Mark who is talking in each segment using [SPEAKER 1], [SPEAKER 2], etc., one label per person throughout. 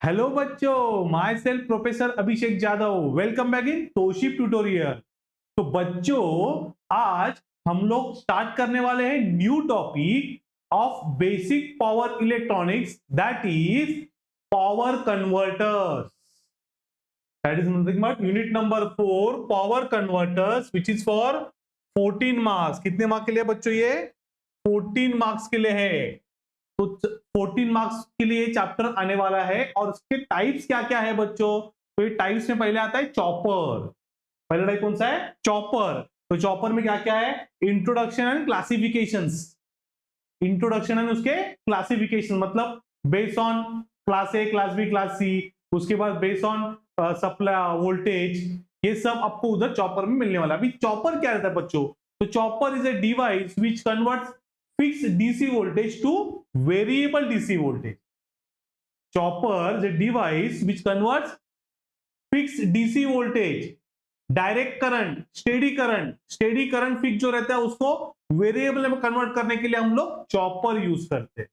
[SPEAKER 1] Hello बच्चों, myself professor Abhishek Jadhav. Welcome back in तोशिप tutorial. तो बच्चों, आज हम लोग स्टार्ट करने वाले हैं new topic of basic power electronics, that is power converters. That is nothing but unit number 4 power converters, which is for 14 marks. कितने मार्क्स के लिए बच्चों? ये 14 मार्क्स के लिए है। तो 14 मार्क्स के लिए चैप्टर आने वाला है और उसके टाइप्स क्या क्या है बच्चों? तो ये टाइप्स में पहले आता है चॉपर। पहला टाइप कौन सा है? चॉपर। तो चॉपर में क्या क्या है? Introduction and classifications. Introduction and उसके क्लासिफिकेशन, मतलब based on class A, class B, class C. उसके बाद बेस्ड ऑन सप्लाई वोल्टेज। ये सब आपको उधर चॉपर में मिलने वाला है। अभी चॉपर क्या रहता है बच्चों? तो chopper is a device which converts fixed DC voltage to variable DC voltage. Chopper is a device which converts fixed DC voltage, direct current, steady current fix जो रहता है उसको वेरिएबल में कन्वर्ट करने के लिए हम लोग चॉपर यूज करते हैं।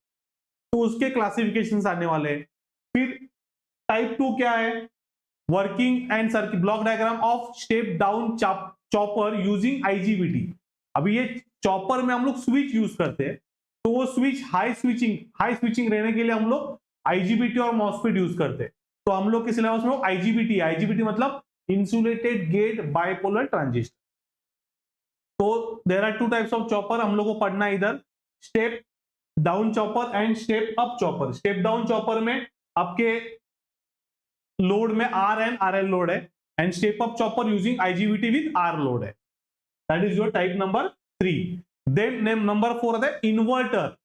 [SPEAKER 1] तो उसके क्लासिफिकेशन आने वाले हैं। फिर टाइप 2 क्या है? Working and circuit block diagram of step down chopper using IGBT। अभी ये चॉपर में हम लोग स्विच यूज करते हैं, तो वो स्विच हाई स्विचिंग रहने के लिए हम लोग IGBT और मॉसफेट यूज करते हैं। तो हम लोग के सिलेबस में IGBT मतलब इंसुलेटेड गेट बाइपोलर ट्रांजिस्टर। तो there are two types of chopper, हम लोग को पढ़ना है इधर। Step down chopper and step up chopper. Step down chopper में आपके लोड में R एंड RL लोड है, and step up chopper using IGBT with R load है। That is your type number 3। Then name number 4 आता है inverter.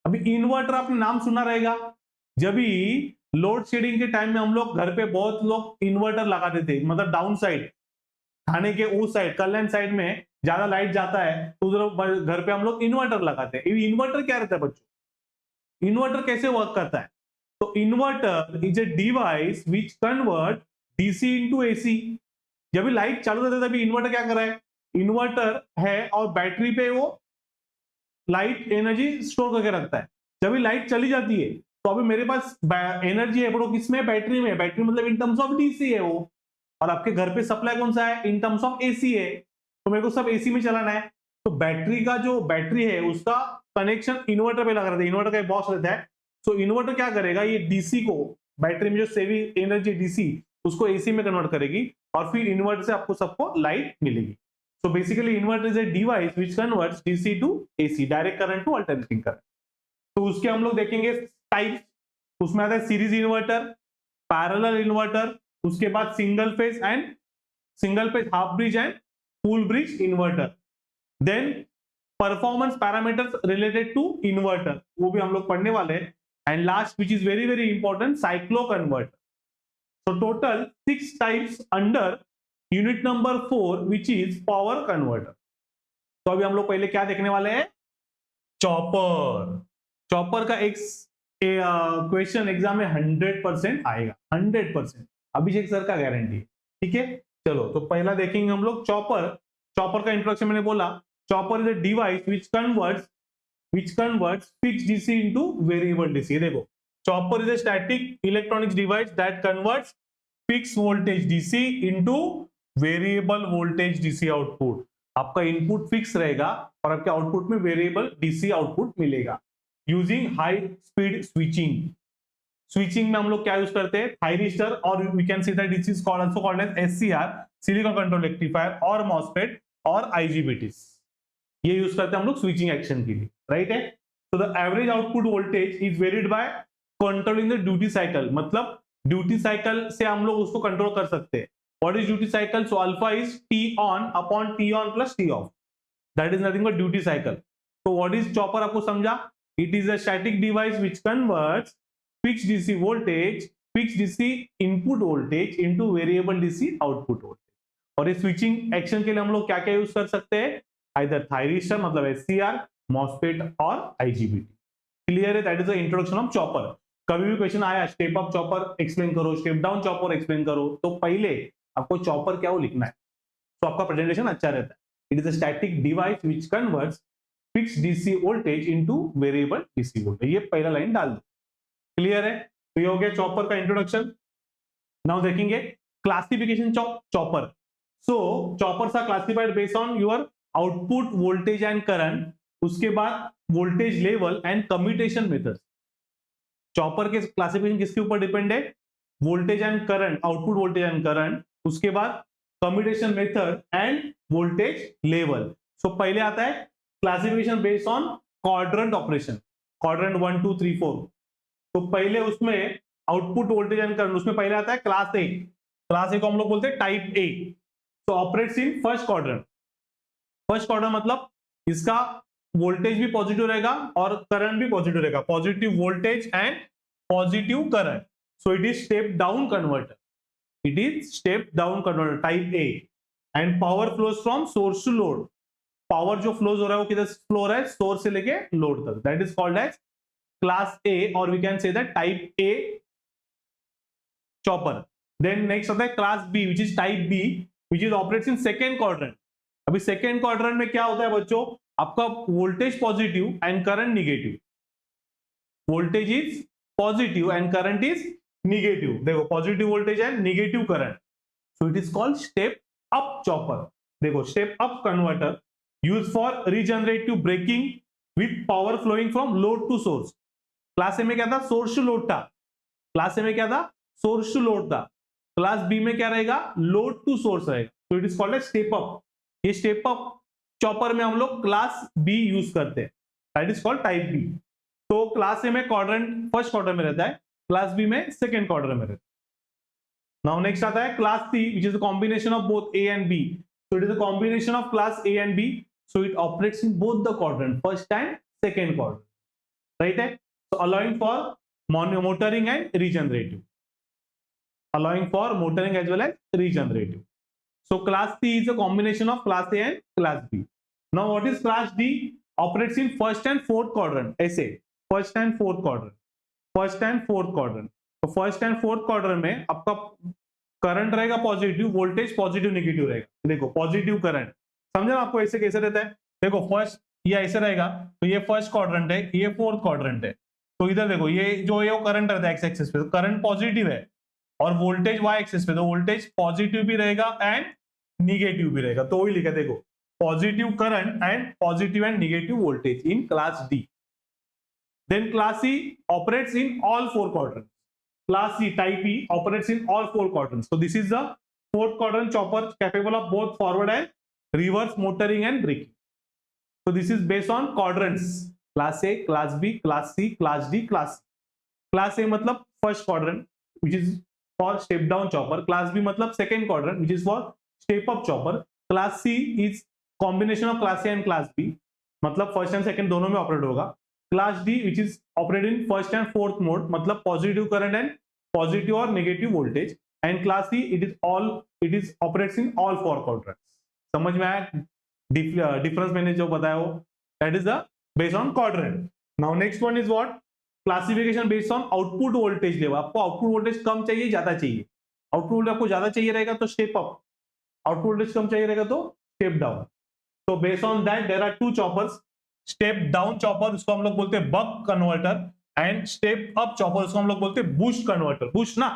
[SPEAKER 1] अभी inverter आपने नाम सुना रहेगा। जब भी लोड शेडिंग के टाइम में हम लोग घर पे बहुत लोग इन्वर्टर लगाते थे, मतलब डाउन साइड, खाने के उस साइड, कल्याण साइड में ज्यादा लाइट जाता है तो उधर घर पे हम लोग इन्वर्टर लगाते हैं। इन्वर्टर क्या रहता है बच्चों? इन्वर्टर कैसे वर्क करता है? तो inverter is a device which convert DC into AC। जब भी लाइट चालू रहता है तभी इन्वर्टर क्या कर रहा है? इन्वर्टर है और बैटरी पे वो लाइट एनर्जी स्टोर करके रखता है। जब भी लाइट चली जाती है तो अभी मेरे पास एनर्जी है बड़ो, किसमें? बैटरी में। बैटरी मतलब इन टर्म्स ऑफ DC है वो, और आपके घर पे सप्लाई कौन सा है? इन टर्म्स ऑफ AC है। तो मेरे को सब AC में चलाना है। तो बैटरी का जो बैटरी है उसका कनेक्शन इन्वर्टर पे लगा रहता है। इन्वर्टर का एक बॉक्स रहता है। तो इन्वर्टर क्या करेगा? ये DC को, बैटरी में जो सेवी एनर्जी DC, उसको AC में कन्वर्ट करेगी और फिर इन्वर्टर से आपको सबको लाइट मिलेगी। So basically inverter is a device which converts DC to AC, direct current to alternating current. तो उसके हम लोग देखेंगे टाइप्स। उसमें आता है सीरीज इन्वर्टर, पैरेलल इन्वर्टर, उसके बाद single phase half bridge and full bridge inverter. Then performance parameters related to inverter, वो भी हम लोग पढ़ने वाले हैं। And last which is very very important, cycloconverter. So total 6 types under unit number 4 which is power converter. तो अभी हम लोग पहले क्या देखने वाले हैं? चॉपर। चॉपर का एक क्वेश्चन एग्जाम में 100% आएगा, 100%। अभिषेक सर का गारंटी। ठीक है, चलो तो पहला देखेंगे हम लोग चॉपर। चॉपर का इंट्रोडक्शन मैंने बोला, chopper is a device which converts fixed DC into variable DC। देखो, chopper is a static electronics device that converts fix voltage DC into variable voltage DC output. आपका इनपुट फिक्स रहेगा और आपके output में variable DC output मिलेगा using high speed switching. Switching में हम लोग क्या यूज करते हैं? थायरिस्टर, और we can see that this is also called as SCR, silicon control rectifier, और मॉसफेट और IGBTs। ये यूज करते हैं हम लोग स्विचिंग एक्शन के लिए, राइट है। तो the average output voltage is varied by controlling the duty cycle. मतलब ड्यूटी साइकिल से हम लोग उसको कंट्रोल कर सकते हैं। What is duty cycle? So alpha is T on upon T on plus T off. That is nothing but duty cycle. So what is chopper? आपको समझा? It is a static device which converts fixed DC voltage, fixed DC input voltage into variable DC output voltage. और इस switching action के लिए हम लोग क्या क्या यूज कर सकते हैं? आइदर थायरिस्टर मतलब SCR, मॉसफेट और IGBT। क्लियर है? That is the introduction of chopper. कभी भी क्वेश्चन आया स्टेप अप चॉपर एक्सप्लेन करो, स्टेप डाउन चॉपर एक्सप्लेन करो, तो पहले आपको चॉपर क्या वो लिखना है, तो आपका प्रेजेंटेशन अच्छा रहता है। It is a static device which converts fixed DC voltage into variable DC voltage. ये पहला लाइन डाल दो। क्लियर है? तो ये हो गया चॉपर का इंट्रोडक्शन। नाउ देखेंगे classification chopper. So choppers are classified based on your output voltage and current, उसके बाद voltage level and commutation method. Chopper के क्लासिफिकेशन किसके ऊपर डिपेंड है? Voltage and current, output voltage and current, उसके बाद commutation method and voltage level. So पहले आता है classification based on quadrant operation, quadrant 1 2 3 4। तो पहले उसमें आउटपुट वोल्टेज एंड करंट, उसमें पहले आता है क्लास ए। क्लास ए को हम लोग बोलते हैं टाइप ए। तो operates in first quadrant. First quadrant मतलब इसका वोल्टेज भी पॉजिटिव रहेगा और करंट भी पॉजिटिव रहेगा, positive voltage and positive current. So it is step down converter, it is step down converter type A. And power flows from source to load. Power जो flows हो रहा है वो किधर फ्लो हो रहा है? सोर्स से लेके लोड तक। That is called as class A, और we can say that type A chopper. Then next आता है class B which is type B, which is operates in second quadrant. अभी सेकेंड क्वाड्रेंट में क्या होता है बच्चों? आपका voltage positive and current negative. Voltage is positive and current is negative. देखो positive voltage and negative current, so it is called step up chopper. देखो step up converter use for regenerative braking with power flowing from load to source. Class A में क्या था? Source to load था। Class A में क्या था? Source to load था। Class B में क्या रहेगा? लोड टू सोर्स रहेगा। तो it is called step up. ये स्टेप अप चॉपर में हम लोग क्लास बी यूज करते हैं, that is called type B. तो क्लास ए में क्वाड्रेंट फर्स्ट क्वार्टर में रहता है, क्लास बी में सेकेंड क्वार्टर में रहता है। नाउ नेक्स्ट आता है class C which is a combination of both A and B. So it is a combination of class A and B, so it operates in both the quadrant, first and second quadrant, right है। So allowing for motoring and regenerative, allowing for motoring as well as regenerative. So class C is a combination of class A and class B. Now what is class D? Operates in first and fourth quadrant. ऐसे first and fourth quadrant, first and fourth quadrant. तो first and fourth quadrant में आपका current रहेगा positive, voltage positive negative रहेगा। देखो positive current समझे आपको ऐसे कैसे रहता है? देखो फर्स्ट ये ऐसे रहेगा, तो ये फर्स्ट क्वाड्रेंट है, ये फोर्थ क्वाड्रेंट है। तो इधर देखो ये जो ये करंट रहता है एक्स एक्सिस पे, तो करंट पॉजिटिव है, और वोल्टेज वाई एक्सिस पे, तो वोल्टेज पॉजिटिव भी रहेगा एंड निगेटिव भी रहेगा। तो वही लिखा देखो positive current and positive and negative voltage in class D. Then class C operates in all four quadrants. Class C type E operates in all four quadrants. So this is the fourth quadrant chopper capable of both forward and reverse motoring and braking. So this is based on quadrants. Class A, Class B, Class C, Class D, Class C. Class A मतलब first quadrant which is for step down chopper. Class B मतलब second quadrant which is for step up chopper. Class C is combination of Class A and Class B. मतलब first and second दोनों में operate होगा। Class D which is operate in first and fourth mode, मतलब positive current and positive or negative voltage, and class C it is operates in all four quadrants. समझ में आया difference मैंने जो बताया वो? that is the based on quadrant. Now next one is what? Classification based on output voltage level. आपको output voltage कम चाहिए ज्यादा चाहिए? आउटपुट वोल्टेज आपको ज्यादा चाहिए रहेगा तो स्टेप अप, आउटपुट वोल्टेज कम चाहिए रहेगा तो स्टेप डाउन। तो based on that there are two choppers. Step down chopper उसको हम लोग बोलते हैं buck converter, and step up chopper उसको हम लोग बोलते हैं बूस्ट कन्वर्टर। बूस्ट ना,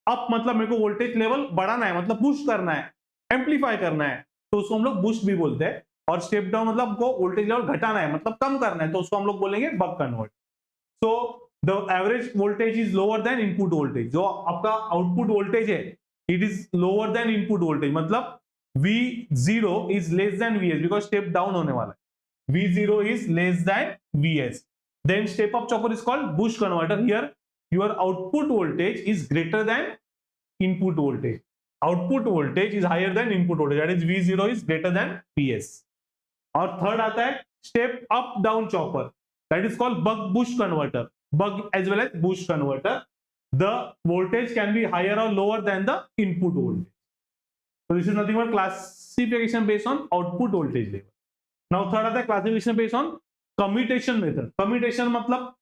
[SPEAKER 1] अप मतलब मेरे को वोल्टेज लेवल बढ़ाना है, मतलब बूस्ट करना है, एम्पलीफाई करना है, तो उसको हम लोग बूस्ट भी बोलते हैं। और स्टेप डाउन मतलब हमको वोल्टेज लेवल घटाना है, मतलब कम करना है, तो उसको हम लोग बोलेंगे buck converter. So the average voltage is lower than input voltage. जो आपका आउटपुट वोल्टेज है it is lower than input voltage, मतलब V0 is less than VS, because step down होने वाला है। V0 is less than VS. Then step up chopper is called boost converter. Here your output voltage is greater than input voltage. Output voltage is higher than input voltage. That is V0 is greater than VS. और third आता है step up down chopper. That is called buck boost converter. Buck as well as boost converter. The voltage can be higher or lower than the input voltage. So this is nothing but classification based on output voltage level. Now third आता है classification based on commutation method. Commutation मतलब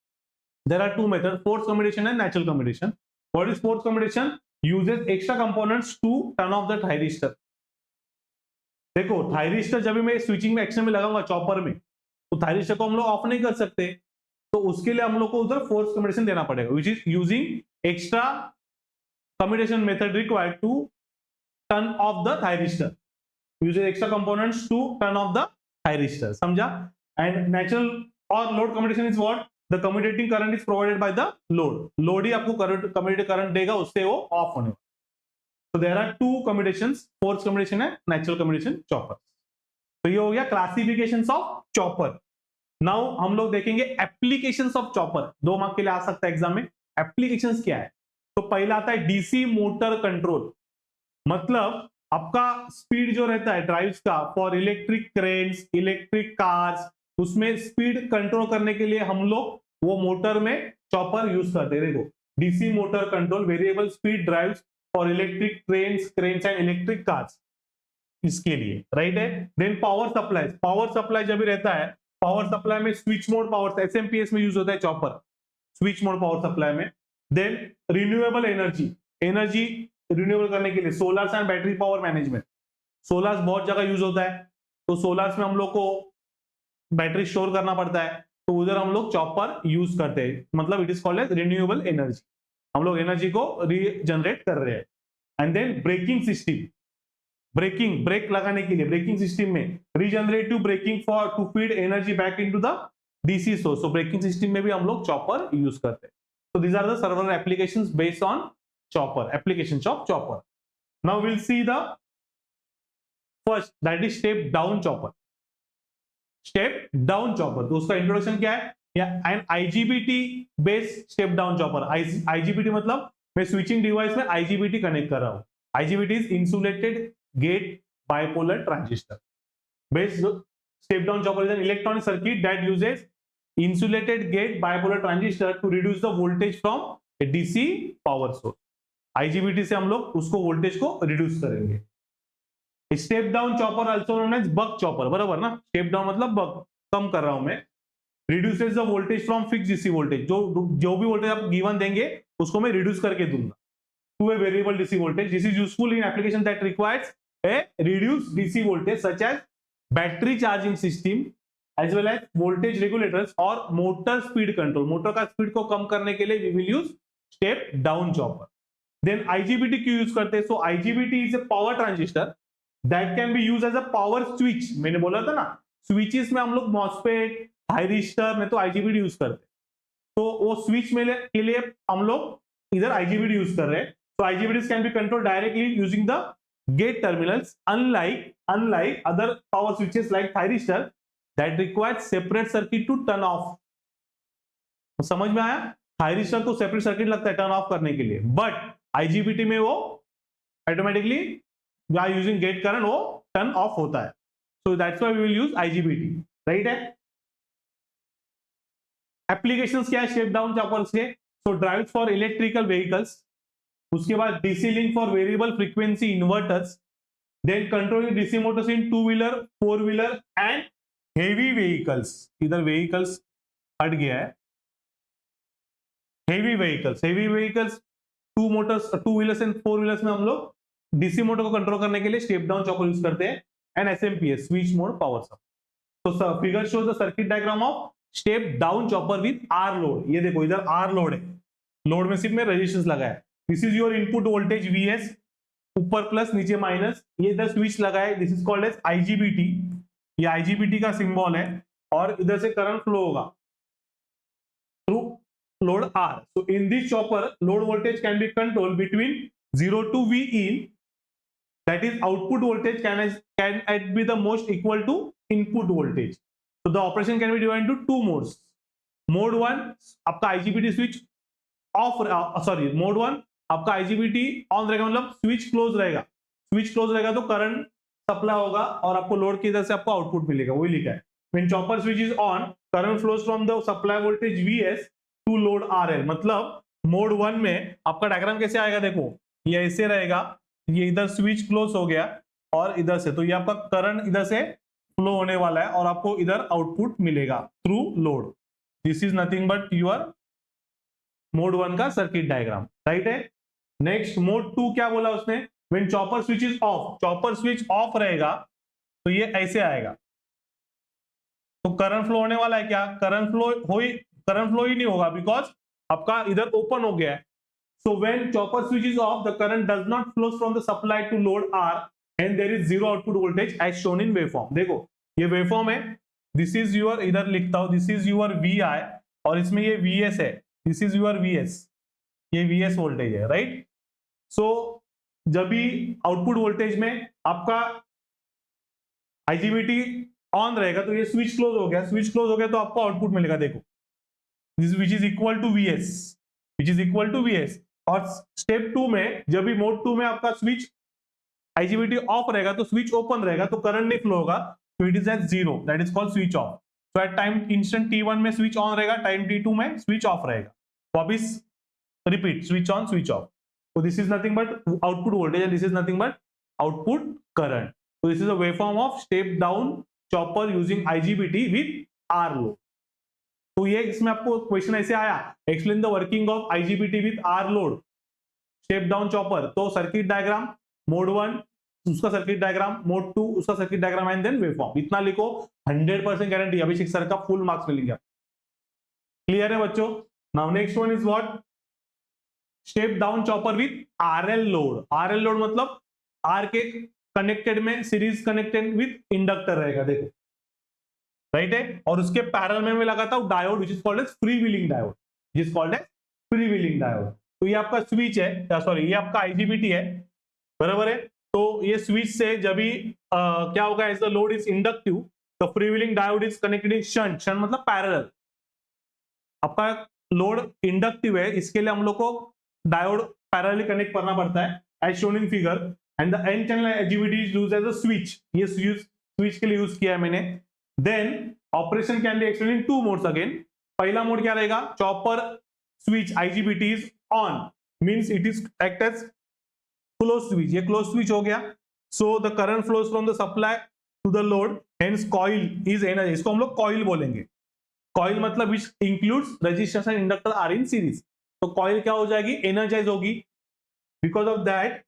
[SPEAKER 1] there are two methods, forced commutation and natural commutation. What is forced commutation? Uses extra components to turn off the thyristor. देखो thyristor जब भी मैं switching में action में लगाऊंगा चॉपर में, तो thyristor को हम लोग ऑफ नहीं कर सकते, तो उसके लिए हम लोग को उधर फोर्स कम्यूटेशन देना पड़ेगा, which is using extra commutation method required to turn off the thyristor, using extra components to turn off the thyristor, समझा। एंड नेचुरल और load commutation is what, the commutating current is provided by the load, load ही आपको commutating current देगा, उससे वो of होने वाला। So there are two commutations, force commutation है, natural commutation, chopper। तो ये हो गया क्लासिफिकेशंस ऑफ चॉपर। नाउ हम लोग देखेंगे एप्लीकेशंस ऑफ चॉपर, 2 मार्क के लिए आ सकता है एग्जाम में। एप्लीकेशंस क्या है? तो पहला आता है डीसी मोटर कंट्रोल, मतलब आपका स्पीड जो रहता है ड्राइव्स का for electric cranes, electric cars, उसमें स्पीड कंट्रोल करने के लिए हम लोग वो मोटर में चॉपर यूज करते हैं। देखो, DC motor control variable speed drives for electric cranes and electric cars, इसके लिए राइट है। Then power supply, power supply जब भी रहता है, पावर सप्लाई में स्विच मोड पावर, एसएमपीएस में यूज होता है chopper, switch mode power supply में। Then renewable energy, energy renewable करने के लिए solars and battery power management, solars बहुत जगह यूज होता है, तो सोलर्स में हम लोग को बैटरी स्टोर करना पड़ता है, तो उधर हम लोग चॉपर यूज करते हैं, मतलब it is called as renewable energy, हम लोग एनर्जी को रीजनरेट कर रहे हैं। And then braking system, braking, brake लगाने के लिए ब्रेकिंग सिस्टम में regenerative braking for to feed energy back into the DC source, तो ब्रेकिंग सिस्टम में भी हम लोग चॉपर यूज करते हैं। So these are the several applications based on chopper, applications of chopper. Now we'll see the first, that is step down chopper. Step down chopper, तो उसका introduction क्या है? या an IGBT based step down chopper. IGBT मतलब मैं switching device में IGBT connect कर रहा हूं। IGBT is insulated gate bipolar transistor based step down chopper is an electronic circuit that uses insulated gate bipolar transistor to reduce the voltage from a DC power source। IGBT से हम लोग उसको voltage को reduce करेंगे। Step down chopper also known as buck chopper, बराबर ना, step down मतलब बक, कम कर रहा हूं मैं। Reduces the voltage from fix DC voltage, जो भी वोल्टेज आप गिवन देंगे उसको मैं रिड्यूस करके दूंगा to a variable DC voltage. This is useful in application that requires a reduce DC voltage such as battery charging system as well as voltage regulators और motor speed control, motor का speed को कम करने के लिए we will use step down chopper। then IGBT क्यों use करते हैं? so IGBT is a power transistor that can be used as a power switch। मैंने बोला था ना, स्विचेस में हम लोग MOSFET, थायरिस्टर में तो IGBT यूज करते हैं, तो वो स्विच में के लिए हम लोग इधर IGBT यूज कर रहे हैं। so IGBTs can be controlled directly using the gate terminals unlike other power switches like thyristor that requires separate circuit to turn off। तो समझ में आया? थायरिस्टर को सेपरेट सर्किट लगता है टर्न ऑफ करने के लिए, बट IGBT में वो automatically by using gate current वो टर्न ऑफ होता है। So that's why we will use IGBT, right है। एप्लीकेशंस क्या है स्टेप डाउन चॉपर्स के? So drive for electrical vehicles, उसके बाद DC link for variable frequency inverters, then controlling DC motors in 2-wheeler, 4-wheeler and heavy vehicles. इधर vehicles हट गया है, heavy vehicles 2-wheelers and 4-wheelers में हम लोग डीसी मोटर को कंट्रोल करने के लिए स्टेप डाउन चॉपर यूज करते हैं and SMPS switch mode power supply. तो figure shows the circuit diagram of step down chopper with R load. ये देखो इधर R लोड है, लोड में सिर्फ में रेजिस्टेंस लगा है। This is your input voltage VS, ऊपर प्लस नीचे माइनस, ये इधर स्विच लगा है, this is called as IGBT, ये IGBT का सिंबल है, और इधर से करंट फ्लो होगा through load R। So in this chopper, load voltage can be controlled between 0 to Vin, that is output voltage can be the most equal to input voltage। So the operation can be divided into 2 modes। Mode 1 आपका IGBT switch off, mode 1 आपका IGBT on रहेगा, मतलब switch close रहेगा, switch close रहेगा तो current supply होगा और आपको लोड की इधर से आपको आउटपुट मिलेगा, वही लिखा है। When chopper switch is on, current flows from the supply voltage VS to load RL। मतलब मोड 1 में आपका डायग्राम कैसे आएगा? देखो ये ऐसे रहेगा, ये इधर स्विच क्लोज हो गया और इधर से, तो ये आपका करंट इधर से फ्लो होने वाला है और आपको इधर आउटपुट मिलेगा through load. This is nothing but your mode 1 का सर्किट डायग्राम, राइट है। नेक्स्ट मोड 2 क्या बोला उसने? When chopper switch is off, chopper switch off रहेगा तो ये ऐसे आएगा, तो करंट फ्लो होने वाला है क्या? करंट फ्लो करंट फ्लो ही नहीं होगा बिकॉज आपका इधर ओपन हो गया है. So when chopper switch is off, the current does not flow from the supply to load R and there is zero output voltage as shown in waveform. देखो ये waveform है, this is your, इधर लिखता हूं this is your VI और इसमें ये VS है, this is your VS, ये VS वोल्टेज है, राइट. सो जब भी आउटपुट वोल्टेज में आपका IGBT ऑन रहेगा तो ये स्विच क्लोज हो गया, स्विच क्लोज हो गया तो आपको आउटपुट मिलेगा. देखो this which is equal to VS, which is equal to VS. और स्टेप 2 में जब भी मोड 2 में आपका स्विच IGBT ऑफ रहेगा तो स्विच ओपन रहेगा तो करंट नहीं फ्लो होगा, तो it is at 0, that is called switch off. तो एट टाइम इंस्टेंट T1 में स्विच ऑन रहेगा, टाइम T2 में स्विच ऑफ रहेगा. वापस repeat, switch on switch off. तो this is nothing but output voltage and this is nothing but output current. तो this is a waveform of step down chopper using IGBT with R load. तो ये इसमें आपको question ऐसे आया, explain the working of IGBT with R load step down chopper. तो circuit diagram mode 1 उसका circuit diagram, mode 2 उसका circuit diagram and then waveform. इतना लिखो, 100% गारंटी अभिषेक सर का फुल मार्क्स मिलेंगे. क्लियर है बच्चों. Now next one is what, step down chopper with RL load. RL load मतलब R के कनेक्टेड में सीरीज कनेक्टेड विद इंडक्टर रहेगा. देखो राइट है. और उसके पैरेलल में मैं लगाता हूं diode which is called as free wheeling diode, which is called as free wheeling diode. तो ये आपका स्विच है, सॉरी ये आपका IGBT है, बराबर है. तो ये स्विच से जब भी क्या होगा, as the load is inductive the free wheeling diode is connected in shunt. Shunt मतलब पैरेलल. आपका लोड इंडक्टिव है, इसके लिए हम लोग को डायोड पैरेलली कनेक्ट करना पड़ता है as shown in figure. And the N channel IGBT is used as a switch. ये स्विच के लिए यूज किया है मैंने. Then operation can be explained in two modes again. पहला मोड क्या रहेगा, chopper switch IGBT is on, means it is act as closed switch. ये closed switch हो गया. So the current flows from the supply to the load, hence coil is energized. इसको हम लोग coil बोलेंगे. Coil मतलब which includes resistance and inductor are in series. तो coil क्या हो जाएगी, energize होगी. Because of that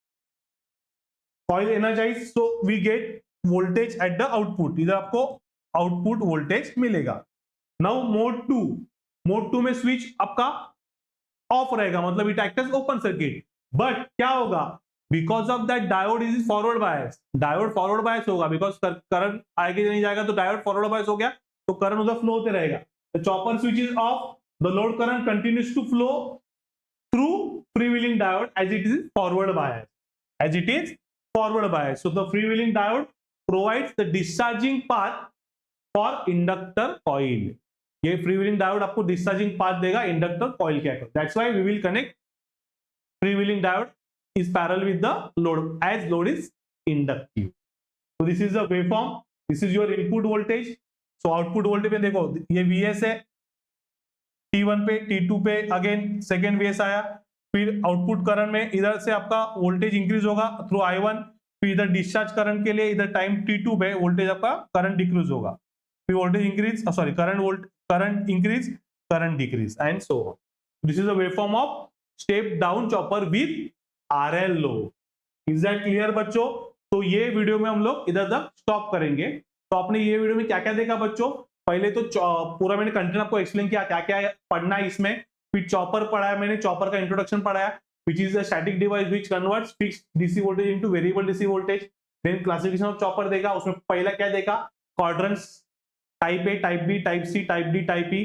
[SPEAKER 1] coil energized, so we get voltage at the output. इधर आपको आउटपुट वोल्टेज मिलेगा. नाउ मोड 2, मोड 2 में स्विच आपका ऑफ रहेगा, मतलब it act as open circuit. But क्या होगा, because of that diode is forward bias. Diode forward bias होगा बिकॉज करंट आगे नहीं जाएगा तो डायोड फॉरवर्ड बायस हो गया तो करंट उधर फ्लो होते रहेगा. The chopper switch is off, the load current continues to flow through free wheeling diode as it is forward bias, as it is forward bias. So the free wheeling diode provides the discharging path for inductor coil. ये free wheeling diode आपको discharging path देगा inductor coil के across. That's why we will connect free wheeling diode is parallel with the load as load is inductive. So this is the waveform, this is your input voltage. So output voltage में देखो ये VS है, T1 पे T2 पे again second VS आया. फिर output current में इधर से आपका वोल्टेज इंक्रीज होगा थ्रू I1. फिर इधर डिस्चार्ज करंट के लिए इधर टाइम T2 पे वोल्टेज आपका करंट डिक्रीज होगा. फिर voltage increase, current increase, current decrease, and so on. This is a waveform of step down chopper with RL load. Is that clear बच्चों? तो ये वीडियो में हम लोग इधर तक स्टॉप करेंगे. तो आपने ये वीडियो में क्या क्या देखा बच्चों, पहले तो पूरा मैंने कंटेंट आपको एक्सप्लेन किया क्या क्या पढ़ना है इसमें. फिर चॉपर पढ़ाया मैंने, चॉपर का इंट्रोडक्शन पढ़ाया, which is a static device which converts fixed DC voltage into variable DC voltage. Then classification of chopper देखा, उसमें पहला क्या देखा, quadrants, type A, type B, type C, type D, type E.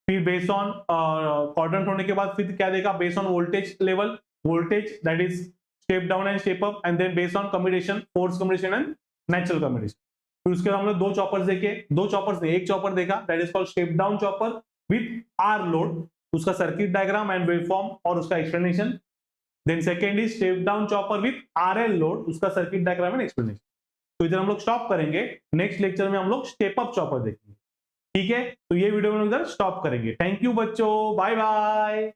[SPEAKER 1] फिर based on quadrant होने के बाद फिर क्या देखा, based on voltage level, voltage that is step down and step up. And then based on commutation, force commutation and natural commutation. फिर उसके बाद हम लोग दो चॉपर्स देखे, दो चॉपर्स से एक चॉपर देखा that is called step down chopper with R load, उसका सर्किट डायग्राम एंड वेवफॉर्म और उसका explanation. Then second is step down chopper with RL load, उसका सर्किट डायग्राम एंड एक्सप्लेनेशन. तो इधर हम लोग स्टॉप करेंगे. नेक्स्ट लेक्चर में हम लोग स्टेप अप चॉपर देखेंगे. ठीक है, तो ये वीडियो में इधर स्टॉप करेंगे. थैंक यू बच्चों, बाय बाय.